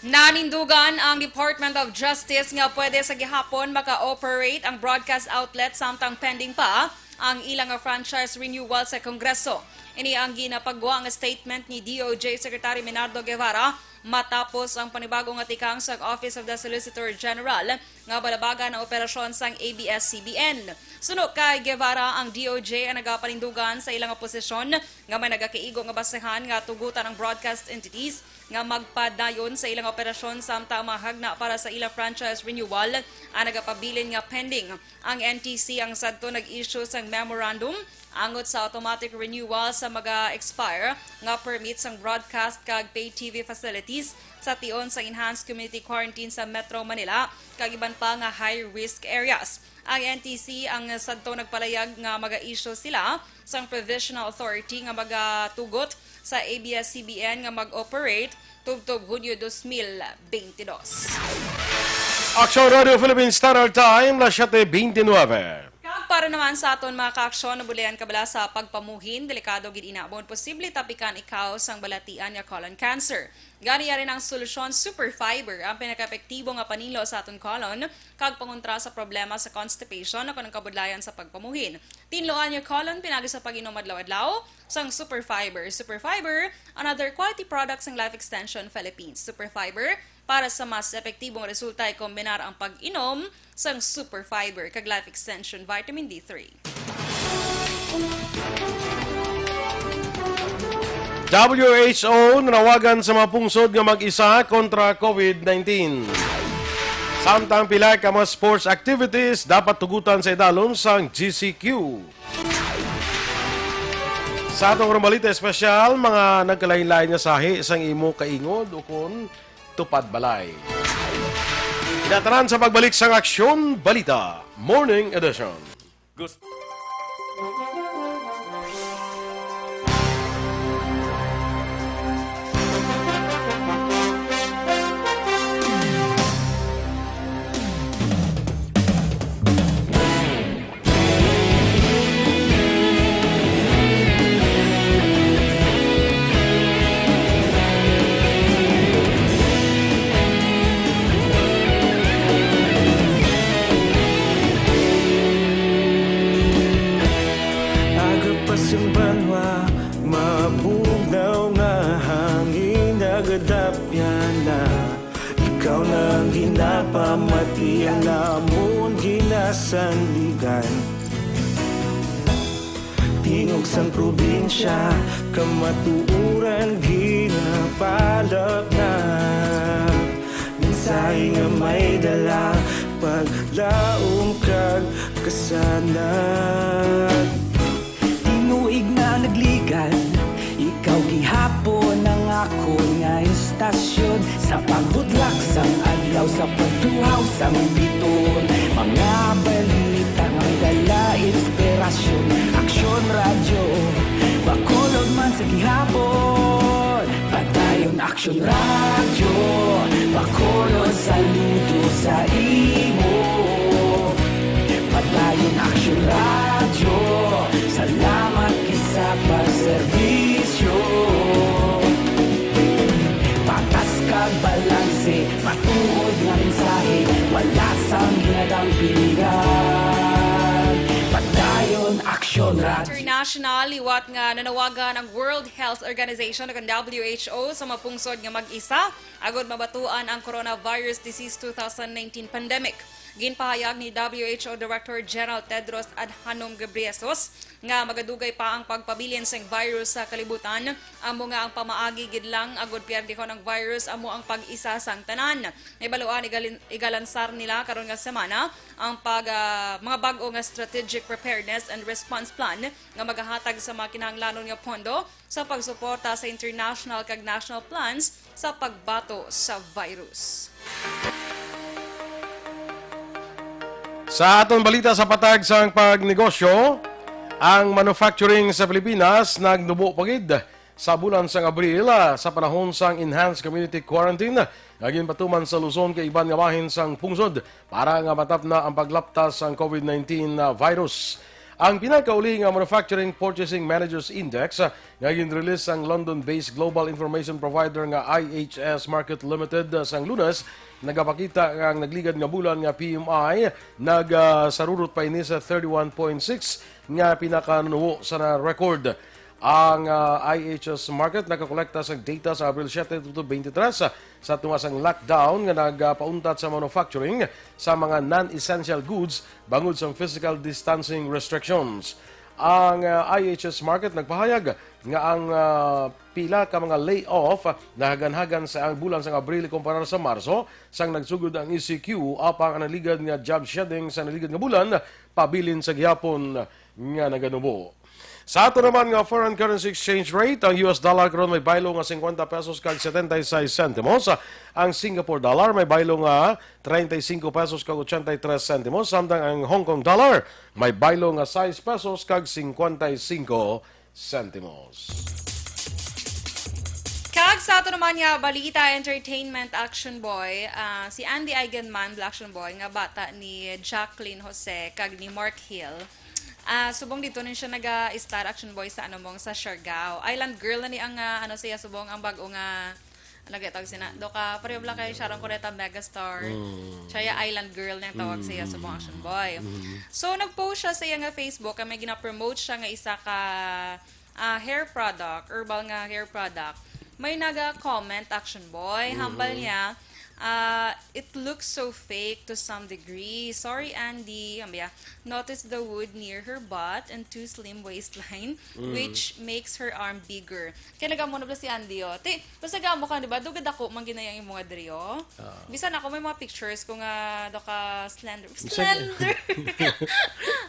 Speaker 3: Nanindugan ang Department of Justice nga pwede sa gihapon maka-operate ang broadcast outlet samtang pending pa ang ilang franchise renewal sa Kongreso. Ini ang ginapagwa nga statement ni DOJ Secretary Menardo Guevara matapos ang panibagong atikang sa Office of the Solicitor General nga balabagan ang operasyon sang ABS-CBN. Sunod kay Guevara, ang DOJ ang nagapanindugan sa ilang posisyon nga may nagakiigo nga basehan nga tugutan ng broadcast entities nga magpadayon sa ilang operasyon samtang mahagna para sa ilang franchise renewal ang nagapabilin nga pending. Ang NTC ang sadto nag-issue sang memorandum angot sa automatic renewal sa mga-expire nga permit sang broadcast kag pay TV facilities sa tion sa enhanced community quarantine sa Metro Manila kag iban pa nga high-risk areas. Ang NTC ang sadto nagpalayag nga maga-issue sila sang Provisional Authority nga magatugot sa ABS-CBN nga mag-operate tubtob Hunyo 2022.
Speaker 2: Aksyon Radio Philippines Standard Time, 7:29.
Speaker 3: Kag para naman sa aton mga kaaksyon na bulayan kabala sa pagpamuhin, delikado gid inabon posible tapikan ikaw sang balatian nga colon cancer. Gani rin ang solusyon Superfiber, ang pinaka-epektibo nga panilo sa aton colon kag pangontra sa problema sa constipation o kanang kabudlayan sa pagpamuhin. Tinloan yung colon pinagi sa pag-inom adlaw-adlaw sang Superfiber. Superfiber, another quality product sang Life Extension Philippines. Superfiber, para sa mas epektibong resulta ay kombinar ang pag-inom sang Superfiber kag Life Extension Vitamin D3.
Speaker 2: WHO nanawagan sa mga pungsod nga mag-isa kontra COVID-19. Samtang pila ka mga sports activities dapat tugutan sa idalom sang GCQ. Sa atong Balita espesyal, mga nagkalain-lain nga sahi sang imo kaingod o kon tupad balay. Inatanan sa pagbalik sang Aksyon Balita Morning Edition.
Speaker 12: Ikaw nang ginapamati ang namon ginasandigan. Tingog sang probinsya, kamatuuran ginapalap na. Mensahe nga may dala, paglaom kag kasanag. Tinuig na nagligan, ikaw gihapon ang ako nga istasyon. Sa paghudlak sang adlaw, sa pagtuhaw sang biton. Mga balita nga dala inspirasyon. Aksyon radyo, bakolod man sa gihapon. Padayon Aksyon radyo, bakolod saludo sa imo. Padayon Aksyon radyo, salamat kisa pagserbisyo. Patas kag balanse, matuod nga mensahe, wala sang ginadang piligan. Padayon Aksyon radyo.
Speaker 3: International, liwat nga nanawagan ang World Health Organization o WHO sa mapungsod nga mag-isa agod mabatuan ang coronavirus disease 2019 pandemic. Ginpahayag ni WHO Director General Tedros Adhanom Ghebreyesus nga magadugay pa ang pagpabilin sa virus sa kalibutan. Amo nga ang pamaagi gid lang agod pierdihon ang virus, amo ang pag-isa sang tanan. Ibaluan igalansar nila karon nga semana ang mga bag-o nga strategic preparedness and response plan nga magahatag sa mga kinahanglanon nga pondo sa pagsuporta sa international kag national plans sa pagbato sa virus.
Speaker 2: Sa aton balita sa patag sang pagnegosyo, ang manufacturing sa Pilipinas nagnubo pagid sa bulan sang Abril sa panahon sang enhanced community quarantine. Naging patuman sa Luzon kay iban nga bahin sang pungsod para nga matap na ang paglaptas sang COVID-19 virus. Ang pinakauli nga Manufacturing Purchasing Managers Index nga gin-release ang London-based global information provider nga IHS Markit Limited sang Lunes, nagapakita ang nagligad nga bulan nga PMI nagsarurot pa ini sa 31.6 nga pinakanuwo sa na record. Ang IHS Market nakakolekta sa data sa Abril 7 to 23 sa tungasang lockdown nga nagpauntat sa manufacturing sa mga non-essential goods bangod sa physical distancing restrictions. Ang IHS Market nagpahayag nga ang pila ka mga layoff nahagan-hagan sa ang bulan sa Abril kumpara sa Marso sang nagsugod ang ECQ apang ang naligad nga job shedding sa naligad nga bulan pabilin sa gihapon nga naganubo. Sa ato naman nga foreign currency exchange rate, ang US dollar karon may baylo nga 50 pesos kag 76 centimos. Ang Singapore dollar may baylo nga 35 pesos kag 83 centimos. Samtang ang Hong Kong dollar may baylo nga 6 pesos kag 55 centimos.
Speaker 3: Kag sa ato naman nga balita entertainment action boy, si Andy Eigenman, Action Boy, nga bata ni Jacqueline Jose kag ni Mark Hill, Subong dito nin siya nag-star action boy sa sa Siargao. Island girl na ni ang siya subong ang bago nga tawag sina. Doka pareho bla kay Sharon Cuneta megastar. Siya Island girl na tawag siya subong action boy. So nag-post siya sa iya nga Facebook may gina-promote siya nga isa ka hair product, herbal nga hair product. May naga-comment action boy, hambal niya. It looks so fake to some degree. Sorry, Andy. Notice the wood near her butt and too slim waistline, which makes her arm bigger. Kaya nagamo na si Andy, basta gamo ka, di ba? Dugad ako, mang ginayang yung mga diri, Bisan ako, may mga pictures ko nga, doka slender. Slender!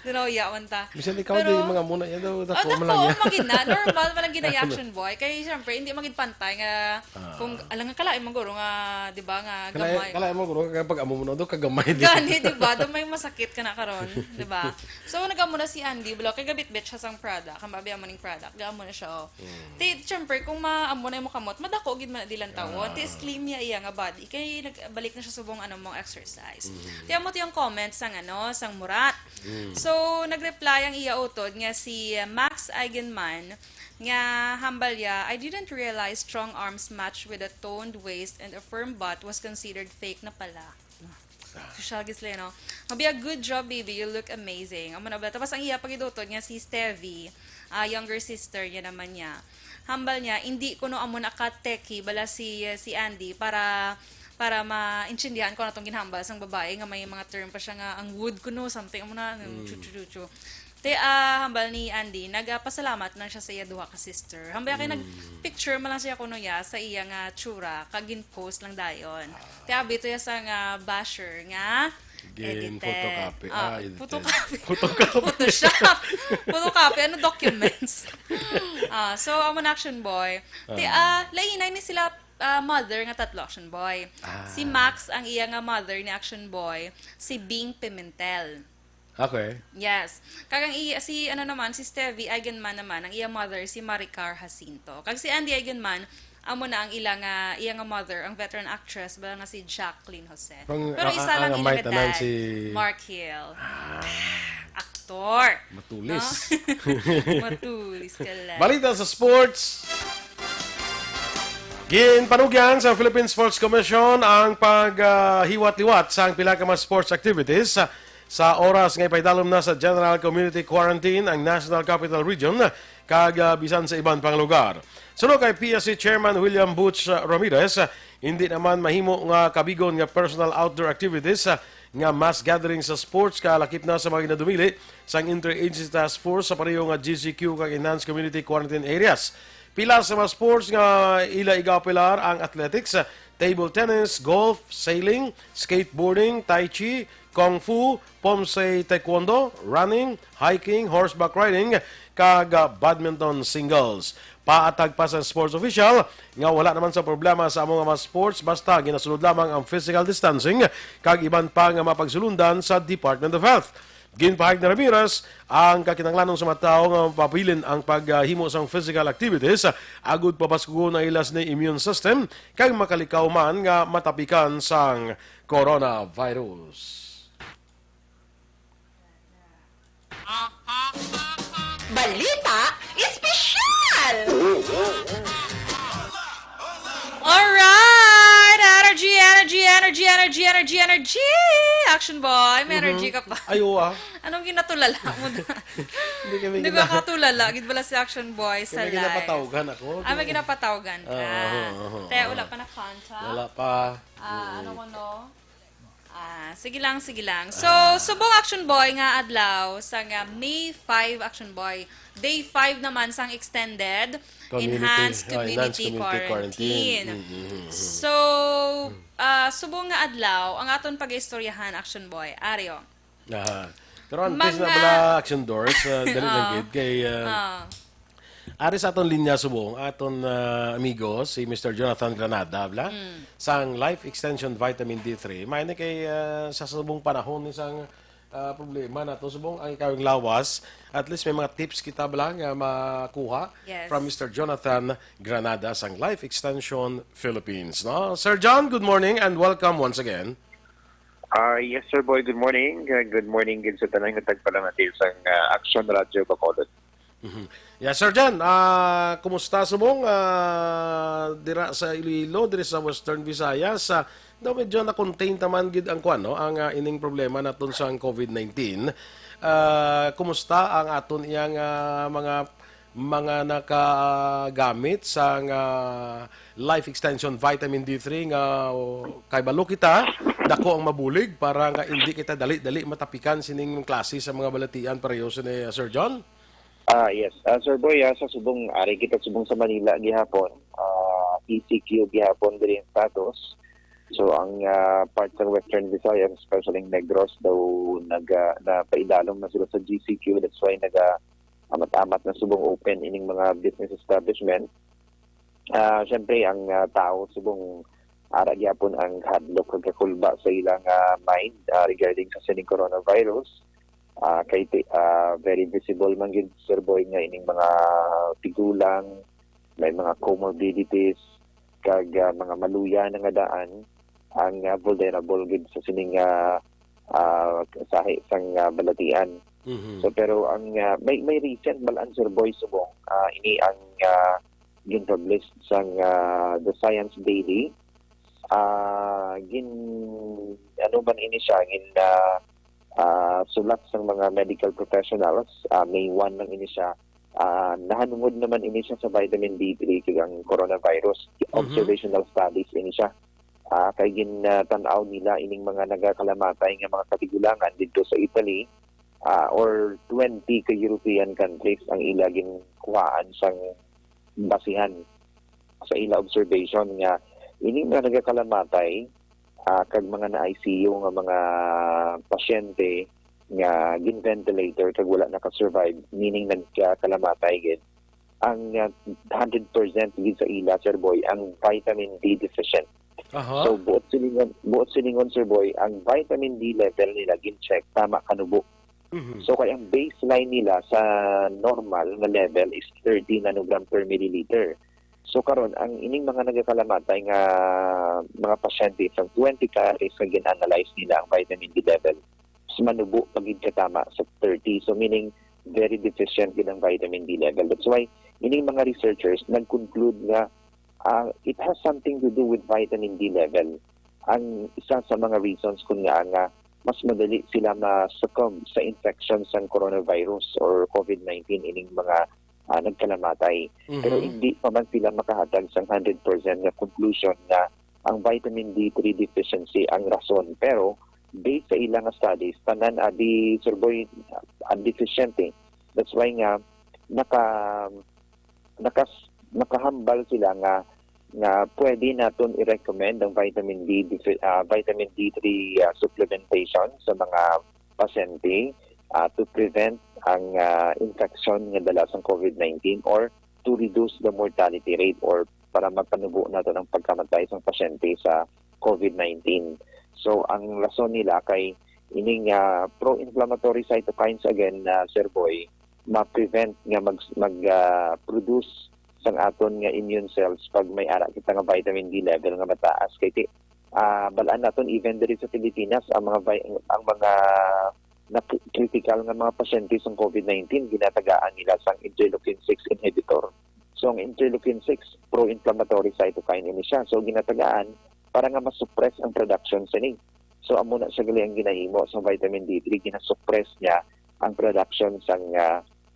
Speaker 3: Dinoya, ta.
Speaker 2: Bisan ikaw din, mga muna yan daw, dako
Speaker 3: dako,
Speaker 2: lang yan.
Speaker 3: magina. Normal, walang ginay action boy. Kaya syempre, hindi magin pantay nga, kung alang nga kalain mong guro nga, di ba, nga gamay.
Speaker 2: Kalain mo guro, kapag amo mo na doon, kagamay din.
Speaker 3: Gani, di ba? Doon may masakit ka na karon, di ba? So, nagamo na si Andy, kay gabit-bit siya sang product, ang babi amo ning product, gamo na siya, syempre, kung maamo na yung kamot, madako, gid man na dilang tawon. Slim niya iya nga body. Kaya nagbalik na siya subong mong exercise. Tiyan mo yung comments sang sang murat. So, nagreply ang iya utod nga si Max Eigenman, nga hambalya, I didn't realize strong arms matched with a toned waist and a firm butt was considered fake na pala. Social gisle, no? Mabiya, good job, baby. You look amazing. Tapos ang iya pagidutod nga si Stevie, younger sister niya naman niya. Hambal niya, hindi ko no amo nakateki bala si Andy para maintindihan ko na itong ginhambal sang babae nga may mga term pa siya nga ang wood ko no, something amo na, chuchu. Hambal ni Andy, nagpasalamat na siya sa iya duha ka sister. Hambal kay nag-picture man lang siya kuno ya sa iya nga tsura, kagin post lang dayon. Abito ya sa nga basher nga
Speaker 2: Again,
Speaker 3: edited.
Speaker 2: photocopy.
Speaker 3: Photoshop. Photocopy, documents. So, amon action boy. Lainay ni sila mother nga tatlo action boy. Si Max ang iya nga mother ni action boy, si Bing Pimentel.
Speaker 2: Okay.
Speaker 3: Yes. Kagang si Stevie Eigenman naman, ang iya mother si Maricar Jacinto. Kag si Andy Eigenman, amo na ang iya nga mother, ang veteran actress ba nga si Jacqueline Jose. Pero isa lang ila dad, si Mark Hill. Aktor.
Speaker 2: Matulis.
Speaker 3: No? Matulis ka lang.
Speaker 2: Balita sa sports. Ginpanugyan sa Philippine Sports Commission ang paghiwat-liwat sa pila ka mga sports activities. Sa oras ngay paidalom na sa General Community Quarantine ang National Capital Region kag bisan sa ibang pang lugar. Suno kay PSC Chairman William Butch Ramirez, hindi naman mahimo nga kabigon nga personal outdoor activities nga mass gathering sa sports kalakip na sa mga ginadumili sang Interagency Task Force sa pareho nga GCQ kag Enhanced Community Quarantine Areas. Pila sa mga sports nga ila igapilar ang athletics, table tennis, golf, sailing, skateboarding, tai chi, kung fu, pomse taekwondo, running, hiking, horseback riding, kag badminton singles. Paatag pa sa sports official nga wala naman sa problema sa among mga sports basta ginasunod lamang ang physical distancing kag iban pa nga mapagsulundan sa Department of Health. Ginpahayag na Ramirez ang kakinanglanong sa mga tao nga mapabilin ang paghimo sang physical activities agud papaskugon ang ilas na immune system kag makalikaw man nga matapikan sang coronavirus.
Speaker 5: Balita Espesyal!
Speaker 3: Alright! Energy! Action boy, may energy ka pa.
Speaker 2: Ayo
Speaker 3: Anong ginatulala mo na? Hindi ba katulala? Gid bala si action boy sa live.
Speaker 2: May ginapatawgan ako.
Speaker 3: May ginapatawgan ka. Kaya wala pa na contact?
Speaker 2: Wala pa.
Speaker 3: Ano ko no? Sige lang. So, subong action boy nga adlaw sa nga May 5 action boy. Day 5 naman sang extended enhanced community quarantine. So, subong nga adlaw ang aton pag-istoryahan action boy. Aryo.
Speaker 2: Pero antes na pala action doors, dali lang gid kay ari sa aton linya subong, aton amigo, si Mr. Jonathan Granada, sang Life Extension Vitamin D3. May kay sa subong panahon isang problema na to subong ang ikawing lawas. At least may mga tips kita lang makuha from Mr. Jonathan Granada sang Life Extension Philippines. No? Sir John, good morning and welcome once again.
Speaker 13: Yes, sir, boy. Good morning. Good morning din sa tanang natagpalangatil sa Aksyon Radio Bacolod.
Speaker 2: Yes, Sir Jan. Kumusta subong dira sa Iloilo, dira sa Western Visayas? Daw medyo na-contain taman gid ang kuan, no? Ang ining problema naton sa COVID-19. Kumusta ang aton iyang mga nakagamit sa life extension vitamin D3 nga kay balo kita dako ang mabulig para nga hindi kita dali-dali matapikan sining klase sa mga balatian pareho ni Sir John?
Speaker 13: Yes. Sir Boy, sa subong, ari kita subong sa Manila gihapon. ECQ gihapon diri ang status. So, ang part ng Western Visayas, especially Negros, daw napaidalong na sila sa GCQ. That's why amat-amat na subong open ining mga business establishment. Siyempre, ang tao subong ara gyapon ang hadlok kag kakulba sa ilang mind regarding sa sining coronavirus. Kay very visible man gid, Sir Boy, nga ining mga tigulang, may mga comorbidities kag mga maluya nga daan ang vulnerable gid sa sining sahi sang balatian. So pero ang may recent balaan, Sir Boy, subong ini ang gin-publish sang The Science Daily. Ano man ini siya sulat sa mga medical professionals. May 1 lang ini siya. Nahanungod naman ini siya sa vitamin D3 kag ang coronavirus. Observational studies ini siya. Kay tanaw nila ining mga nagakalamatay nga mga katigulangan dito sa Italy or 20 ka European countries ang ila ginkuhaan sang basihan sa ila observation nga ining mga nagakalamatay kag mga na-ICU nga mga pasyente nga gin-ventilator kag wala naka-survive, meaning nagkalamatay gid. Ang 100% gid sa ila, Sir Boy, ang vitamin D deficient. So buot silingon, Sir Boy, ang vitamin D level nila gin-check tama kanubo. So kay ang baseline nila sa normal nga level is 30 nanogram per milliliter. So karon ang ining mga nagakalamatay nga mga pasyente sa 20 cases nga gin-analyze nila ang vitamin D level, mas manubo pagid katama sa 30. So meaning very deficient gid ang vitamin D level. That's why ining mga researchers nag-conclude nga it has something to do with vitamin D level. Ang isa sa mga reasons kung nga mas madali sila ma-succumb sa infection sa coronavirus or COVID-19 ining mga nagkalamatay. Pero hindi pa man sila makahatag sa 100% na conclusion na ang vitamin D3 deficiency ang rason. Pero based sa ilang studies, tanan di Sir Boy deficient eh. That's why nga nakahambal sila nga pwede naton i-recommend ang vitamin D3 supplementation sa mga pasyente to prevent ang infection nga dala sa COVID-19 or to reduce the mortality rate or para magpanubo nato ang pagkamatay sa pasyente sa COVID-19. So ang rason nila kay ining pro-inflammatory cytokines again, Sir Boy, ma-prevent nga mag-produce sang aton nga immune cells pag may ara kita nga vitamin D level nga mataas. Kay balaan naton even diri sa Pilipinas ang mga na critical nga mga pasyente sa COVID-19 ginatagaan nila sang interleukin 6 inhibitor. So ang interleukin 6 pro-inflammatory cytokine ini siya. So ginatagaan para nga masuppress ang production sa ning. So amo na siya gali ang ginahimo sa vitamin D3, ginasuppress niya ang production sang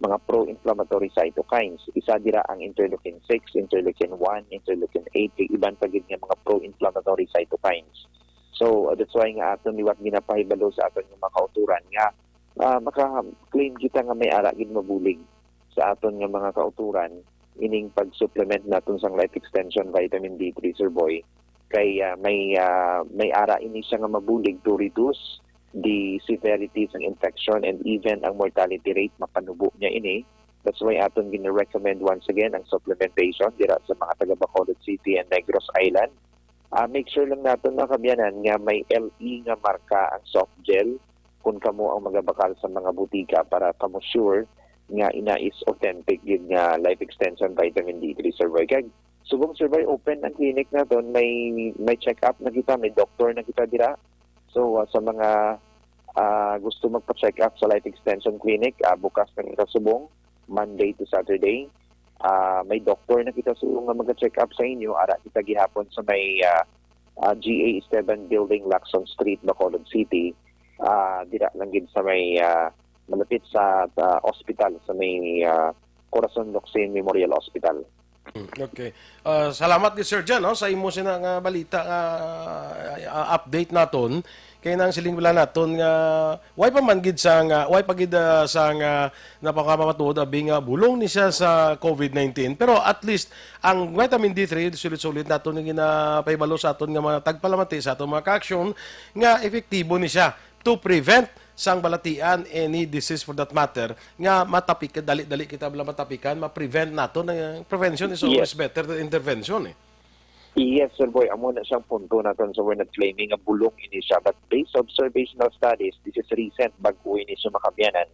Speaker 13: mga pro-inflammatory cytokines. Isa dira ang interleukin 6, interleukin 1, interleukin 8, iban pa gid nga mga pro-inflammatory cytokines. So that's why nga aton liwat ginapahibalo sa aton nga mga kauturan nga maka-claim kita nga may ara gid mabulig sa aton nga mga kauturan ining pag-supplement naton sang life extension vitamin D3, Sir Boy. Kay may ara ini siya nga mabulig to reduce the severity ng infection and even ang mortality rate mapanubo niya ini. That's why aton gina-recommend once again ang supplementation dira sa mga taga Bacolod City and Negros Island. Make sure lang natin na kabyanan nga may LE nga marka ang soft gel kung kamo ang magabakal sa mga butika para kamo sure nga ina is authentic gid nga life extension vitamin D3, Sir Boy. Kag subong, Sir Boy, open ang clinic naton, may check up na kita, may doctor na kita dira. So sa mga gusto magpa-check up sa Life Extension Clinic, bukas na kita subong, Monday to Saturday. May doktor na kita subong na mag-check up sa inyo. Ara kita gihapon sa may GA7 Building, Lacson Street, Bacolod City. Dira lang gid sa may malapit sa hospital, sa may Corazon Locsin Memorial Hospital.
Speaker 2: Okay. Salamat gid Sir Jan, no, sa imo sina nga balita update naton kay nang siling wala naton nga way pa man gid sa nga way pa gid sa nga napakamatuod abi nga bulong ni siya sa COVID-19, pero at least ang vitamin D3 sulit-sulit naton nga ginapahibalo sa aton nga mga tagpalamati sa aton mga ka-aksyon nga epektibo ni siya to prevent sang balatian any disease for that matter nga matapik dali-dali kita bala matapikan ma-prevent naton. Prevention is always better than intervention.
Speaker 13: Yes, Sir Boy, amo na siyang punto natin, so we're not claiming a bulong ini siya, but based observational studies, this is recent, bago ini siya makabiyanan,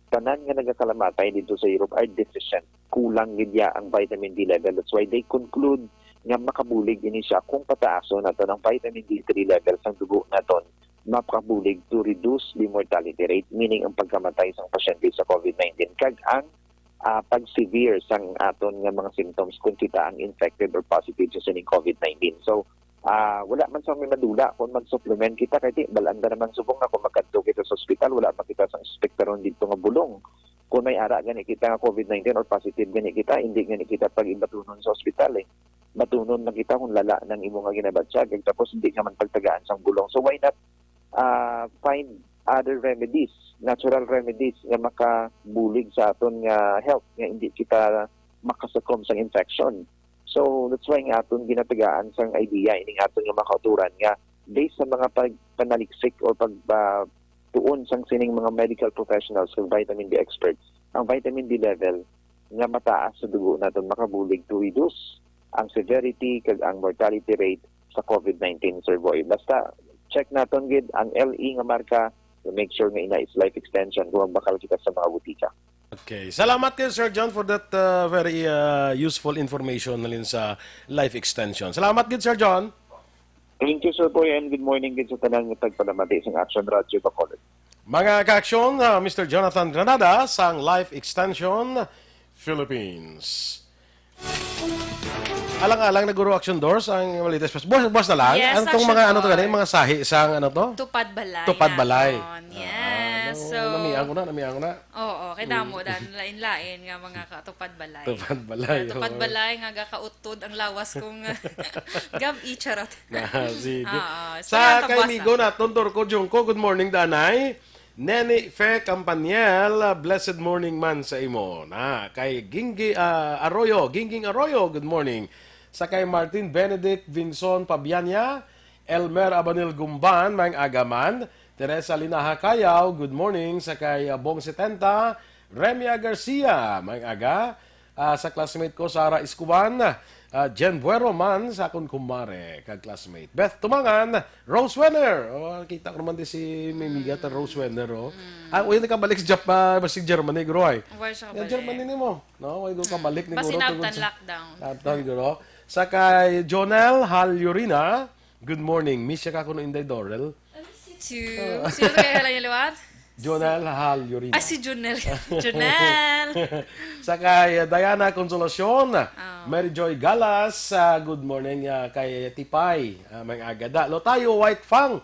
Speaker 13: tanan nga nagakalamatay dito sa Europe are deficient, kulang gidya ang vitamin D level. That's why they conclude nga makabulig ini siya kung pataaso natin ang vitamin D3 level sa dugo natin, makabulig to reduce the mortality rate, meaning ang pagkamatay sa pasyente sa COVID-19. Kag ang pag-severe sang aton nga mga symptoms kung kita ang infected or positive sa sining COVID-19. So, wala man sa may madula kung mag-supplement kita, kaya balanda naman subong na kung magkadto kita sa ospital, wala makita sa inspektaron dito nga bulong. Kung may ara gani kita nga COVID-19 or positive gani kita, hindi gani kita pag-ibatunon sa ospital. Batunon na kita kung lala ng imo nga ginabatsag, tapos hindi naman pagtagaan sang bulong. So, why not find other remedies, natural remedies nga makabulig sa aton nga health, nga hindi kita makasuccumb sa infection. So that's why nga aton ginatagaan sang idea ining aton nga makauturan nga based sa mga panaliksik o pagtuon sang sining mga medical professionals o vitamin D experts, ang vitamin D level nga mataas sa dugo naton makabulig to reduce ang severity kag ang mortality rate sa COVID-19, Sir Boy. Basta check naton gid ang LE nga marka to make sure nga ina is Life Extension kung bakal kita sa mga butika.
Speaker 2: Okay. Salamat kay Sir John for that very useful information nalin sa Life Extension. Salamat gid Sir John.
Speaker 13: Thank you, Sir Boy, and good morning din sa tanan nga tagpalamati sa Aksyon Radio Bacolod.
Speaker 2: Mga ka-aksyon, Mr. Jonathan Granada sang Life Extension Philippines. Alang-alang na Guru Action Doors ang Balita Express. Boss na lang.
Speaker 3: Yes,
Speaker 2: ano tong mga ano to gani, mga sahi sang ano to?
Speaker 3: Tupad balay.
Speaker 2: Tupad balay.
Speaker 3: Yes. So
Speaker 2: namiang ko na.
Speaker 3: Oo, kay damo dan lain-lain nga mga katupad balay.
Speaker 2: Tupad balay.
Speaker 3: Tupad balay nga gakautod ang lawas kung gab icharot.
Speaker 2: Sige.
Speaker 3: So,
Speaker 2: Sa kay migo na tontor ko Jungko, good morning danay. Nene Fe Campaniel, blessed morning man sa imo. Na kay Gingging Arroyo, good morning. Sa kay Martin Benedict Vinson Pabianya, Elmer Abanil Gumban, Mang Agaman, Teresa Linaha Kayaw, good morning. Sa kay Bong 70, Remia Garcia, Mang Aga. Sa classmate ko, Sara Iscuban, Jen Buero man, sa akong kumare, kag-classmate. Beth Tumangan, Rose Wenner. Kita ko naman din si Mimiga at Rose Wenner. Uy, nakabalik sa Japan, si Germany, guro ay.
Speaker 3: Where siya kabalik?
Speaker 2: Germany ni mo. No, uy, kabalik ni guro.
Speaker 3: Pasinabtan lockdown.
Speaker 2: Lockdown, guro. Sa kay Jonel Halyurina, good morning. Miss siya ka kuno inday Dorel.
Speaker 3: Sino sa kaya halay liwat?
Speaker 2: Jonel Halyurina.
Speaker 3: Si Jonel. Jonel.
Speaker 2: Sa kay Diana Consolacion, Mary Joy Galas, good morning kay Tipay, may agada. Lo tayo White Fang.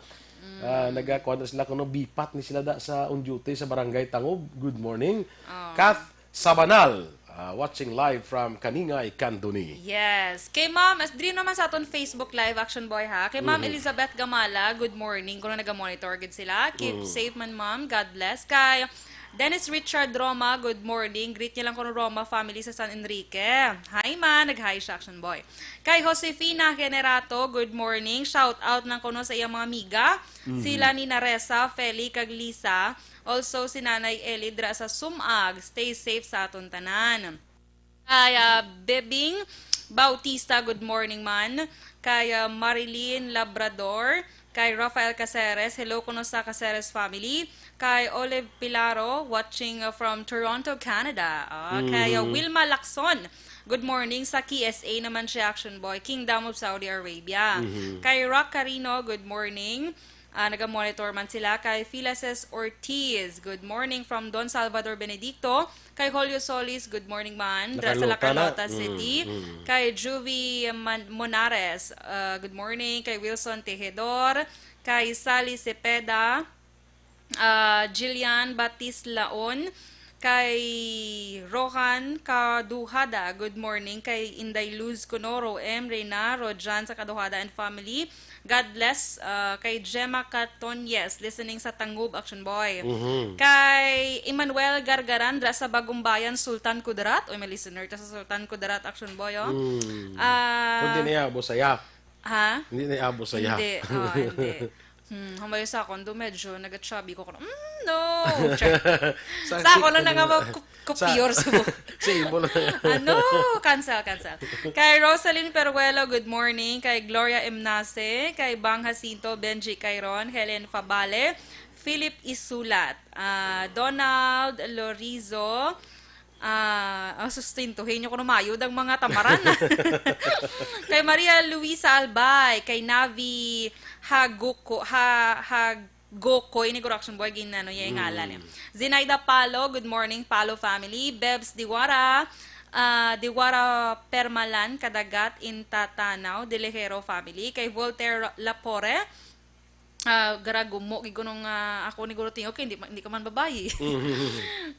Speaker 2: Nagakuha sila kuno bipat ni sila da sa on duty sa Barangay Tangob. Good morning. Kath Sabanal, watching live from Kaningay, Candoni.
Speaker 3: Yes. Kay Ma'am, diri naman sa aton Facebook Live Action Boy ha. Kay Ma'am Elizabeth Gamala, good morning. Kung naga-monitor gid sila. Keep safe man Ma'am. God bless. Kay Dennis Richard Roma, good morning. Greet niya lang ko Roma family sa San Enrique. Hi man, nag-hi siya Action Boy. Kay Josefina Generato, good morning. Shout out lang ko sa iyang mga amiga. Sila ni Naresa, Feli, kag Lisa. Also, si Nanay Elidra sa Sumag. Stay safe sa aton tanan. Kay Bebing Bautista, good morning man. Kay Marilyn Labrador. Kay Rafael Caceres, hello kuno sa Caceres family. Kay Olive Pilaro, watching from Toronto, Canada. Kay Wilma Lacson, good morning. Sa KSA naman siya Action Boy, Kingdom of Saudi Arabia. Kay Rock Carino, good morning. Naga-monitor man sila. Kay Filases Ortiz, good morning from Don Salvador Benedicto. Kay Julio Solis, good morning man. Sa La Carlota City. Kay Juvie Monares, good morning. Kay Wilson Tejedor. Kay Sally Cepeda. Jillian Batis Laon. Kay Rohan Kaduhada, good morning. Kay Inday Luz Conoro, M. Reynaro, Jan sa Kaduhada and family. God bless. Kay Gemma Catonyes, listening sa Tangub, Action Boy. Kay Emmanuel Gargaran, sa Bagong Bayan, Sultan Kudarat. May listener ta sa Sultan Kudarat, Action Boy.
Speaker 2: Hindi niya abo saya.
Speaker 3: Ha?
Speaker 2: Hindi niya abo saya.
Speaker 3: Hindi. Hindi. Hamay sa kondo, medyo nag-chubby ko. No! Sa ako lang nga mag-kupyor sa buko. Cancel. Kay Rosalyn Peruelo, good morning. Kay Gloria Emnase, kay Bang Jacinto, Benji Cairon, Helen Fabale, Philip Isulat, Donald Lorizo, sustintuhin nyo ko numayod ang mga tamaran. Kay Maria Luisa Albay, kay Navi Hagoko, ini correction boy, ginano yung ngalan. Zinaida Palo, good morning, Palo family. Bebs Diwara, Diwara Permalan, Kadagat, Intatanaw, Delejero family. Kay Voltaire Lapore, garagumo gigunong ako ni guro tingo hindi ka man babayi.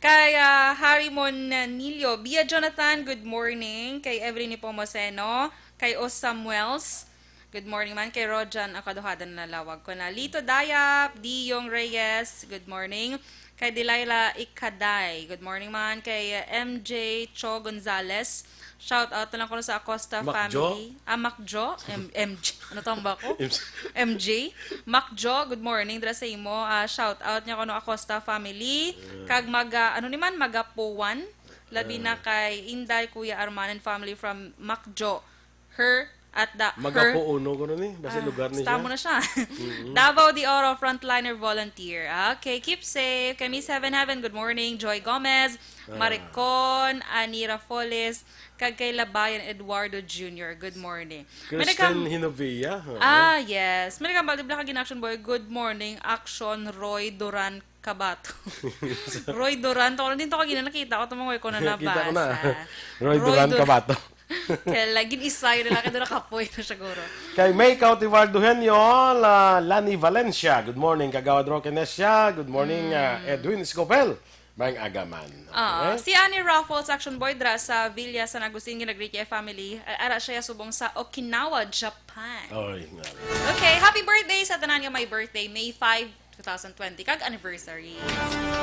Speaker 3: Kay Harry Monilio, Bia Jonathan, good morning. Kay Evelyn Pomoseno, kay Os Samuels, good morning man. Kay Rojan Akaduhada na lawag ko na. Lito Dayap, Diyong Reyes, good morning. Kay Delilah Ikaday, good morning man. Kay MJ Cho Gonzales, shout out na lang ko sa Acosta family. Macjo? MJ. Ano tawag ba ko? MJ. Macjo, good morning. Dra sa imo. Shout out niya ko no Acosta family. Kag magapuwan. Labi na kay Inday, Kuya Arman and family from Macjo. Her at the
Speaker 2: Magapuuno ko ni. Basta lugar ni siya.
Speaker 3: Tama na siya. Davao de Oro, frontliner volunteer. Okay, keep safe. Kay Miss Heaven, good morning. Joy Gomez, Maricon, Anira Foles, kag kay Labayan Eduardo Jr. Good morning.
Speaker 2: Kristen Hinovia.
Speaker 3: Yes. May nagkambaldibla kag in-action boy. Good morning, Aksyon, Roy Duran, Cabatu. Roy Duran. Ito ko din ito kag nakita ko. Tumangay ko na nabasa.
Speaker 2: Kita ko na. Roy Duran, Cabatu.
Speaker 3: Kaya laging isay na laki doon nakapoy na siguro.
Speaker 2: Kay May Cautivarduhenyo, Lani Valencia. Good morning, Kagawad Roquenesia. Good morning, Edwin Escopel. Mang agaman.
Speaker 3: Si Annie Raffles, Action Boy, dra sa Villa San Agustin, ginag-greet kay family. Ara siya subong sa Okinawa, Japan. Okay, happy birthday sa tanan nga may birthday, May 5, 2020. Kag anniversary.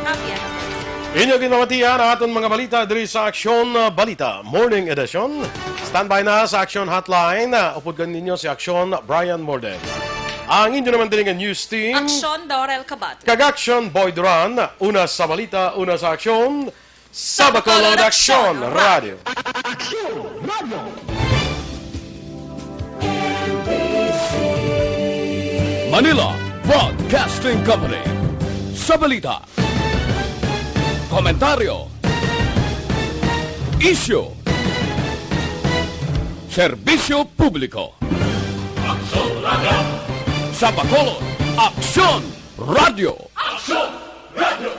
Speaker 3: Happy anniversary.
Speaker 2: Inyo ginawatian ang aton mga balita diri sa Aksyon Balita Morning Edition. Standby na sa Aksyon Hotline. Upod ninyo si Aksyon Brian Morden. Ang inyo naman din ang news team.
Speaker 3: Aksyon Dorel Cabatu.
Speaker 2: Kag-Aksyon Boy Duran. Una sa balita, una sa aksyon. Sa Bacolod Aksyon Radio.
Speaker 12: Aksyon Radio.
Speaker 7: Manila Broadcasting Company. Sa balita, komentaryo, isyu, serbisyo publiko. Aksyon Radio. Sa Bacolod, Aksyon Radio. Aksyon Radio.